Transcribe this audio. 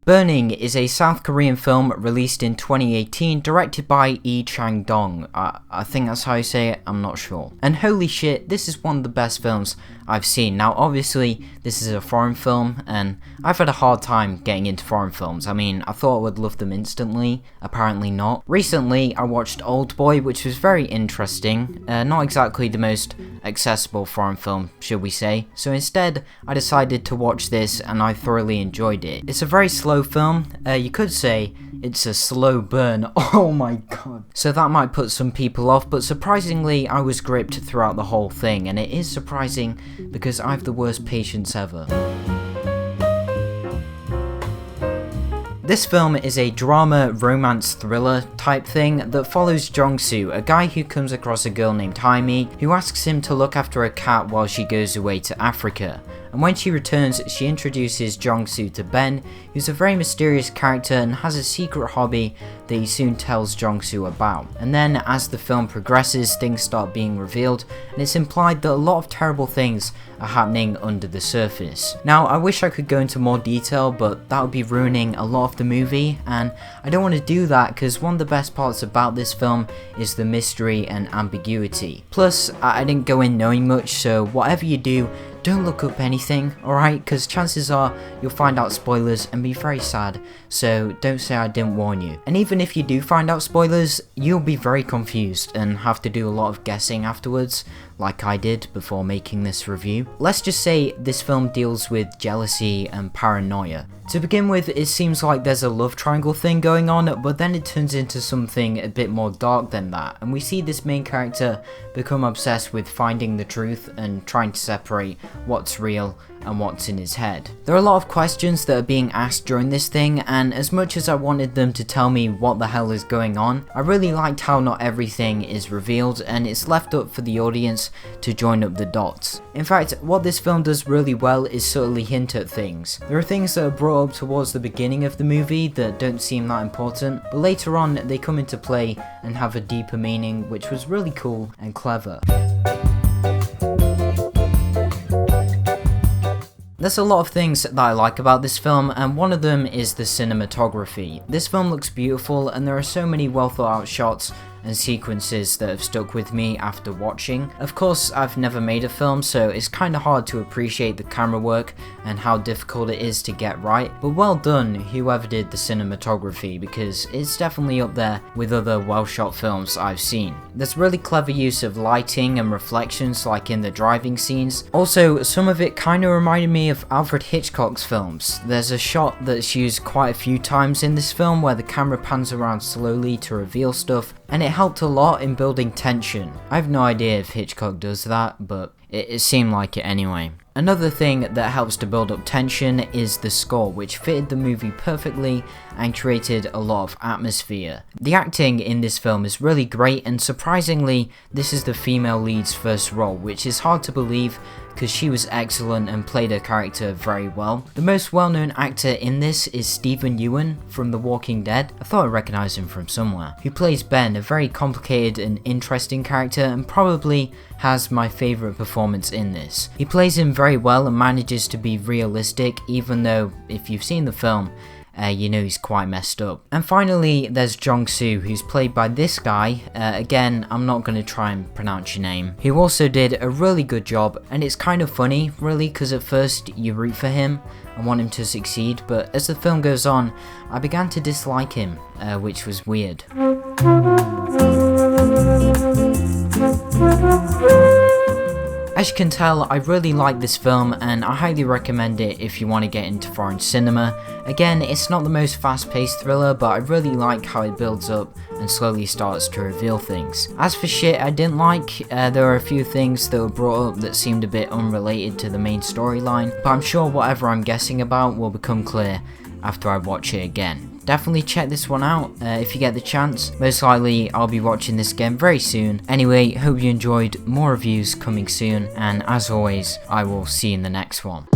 Burning is a South Korean film released in 2018, directed by Lee Chang-dong. I think that's how you say it, I'm not sure. And holy shit, this is one of the best films I've seen. Now obviously, this is a foreign film, and I've had a hard time getting into foreign films. I mean, I thought I would love them instantly, apparently not. Recently, I watched Oldboy, which was very interesting. Not exactly the most accessible foreign film, should we say. So instead, I decided to watch this, and I thoroughly enjoyed it. It's a very slow film. You could say it's a slow burn. Oh my god. So that might put some people off, but surprisingly I was gripped throughout the whole thing, and it is surprising because I have the worst patience ever. This film is a drama, romance, thriller type thing that follows Jong-soo, a guy who comes across a girl named Haimi, who asks him to look after a cat while she goes away to Africa. And when she returns, she introduces Jong-soo to Ben, who's a very mysterious character and has a secret hobby that he soon tells Jong-soo about. And then as the film progresses, things start being revealed, and it's implied that a lot of terrible things are happening under the surface. Now, I wish I could go into more detail, but that would be ruining a lot of the movie, and I don't want to do that because one of the best parts about this film is the mystery and ambiguity. Plus, I didn't go in knowing much, so whatever you do, don't look up anything, alright? Because chances are you'll find out spoilers and be very sad, so don't say I didn't warn you. And even if you do find out spoilers, you'll be very confused and have to do a lot of guessing afterwards, like I did before making this review. Let's just say this film deals with jealousy and paranoia. To begin with, it seems like there's a love triangle thing going on, but then it turns into something a bit more dark than that, and we see this main character become obsessed with finding the truth and trying to separate what's real and what's in his head. There are a lot of questions that are being asked during this thing, and as much as I wanted them to tell me what the hell is going on, I really liked how not everything is revealed and it's left up for the audience to join up the dots. In fact, what this film does really well is subtly hint at things. There are things that are brought up towards the beginning of the movie that don't seem that important, but later on they come into play and have a deeper meaning, which was really cool and clever. There's a lot of things that I like about this film, and one of them is the cinematography. This film looks beautiful, and there are so many well thought out shots and sequences that have stuck with me after watching. Of course, I've never made a film, so it's kinda hard to appreciate the camera work and how difficult it is to get right, but well done whoever did the cinematography, because it's definitely up there with other well shot films I've seen. There's really clever use of lighting and reflections like in the driving scenes. Also, some of it kinda reminded me of Alfred Hitchcock's films. There's a shot that's used quite a few times in this film where the camera pans around slowly to reveal stuff, and it helped a lot in building tension. I have no idea if Hitchcock does that, but it seemed like it anyway. Another thing that helps to build up tension is the score, which fitted the movie perfectly and created a lot of atmosphere. The acting in this film is really great, and surprisingly, this is the female lead's first role, which is hard to believe because she was excellent and played her character very well. The most well-known actor in this is Steven Yeun from The Walking Dead. I thought I recognised him from somewhere. Who plays Ben, a very complicated and interesting character, and probably has my favourite performance in this. He plays him very well and manages to be realistic, even though if you've seen the film, you know he's quite messed up. And finally, there's Jong-soo, who's played by this guy, again, I'm not going to try and pronounce your name, who also did a really good job, and it's kind of funny, really, because at first you root for him and want him to succeed, but as the film goes on, I began to dislike him, which was weird. As you can tell, I really like this film and I highly recommend it if you want to get into foreign cinema. Again, it's not the most fast-paced thriller, but I really like how it builds up and slowly starts to reveal things. As for shit I didn't like, there are a few things that were brought up that seemed a bit unrelated to the main storyline, but I'm sure whatever I'm guessing about will become clear after I watch it again. Definitely check this one out if you get the chance. Most likely I'll be watching this again very soon. Anyway, hope you enjoyed. More reviews coming soon, and as always, I will see you in the next one.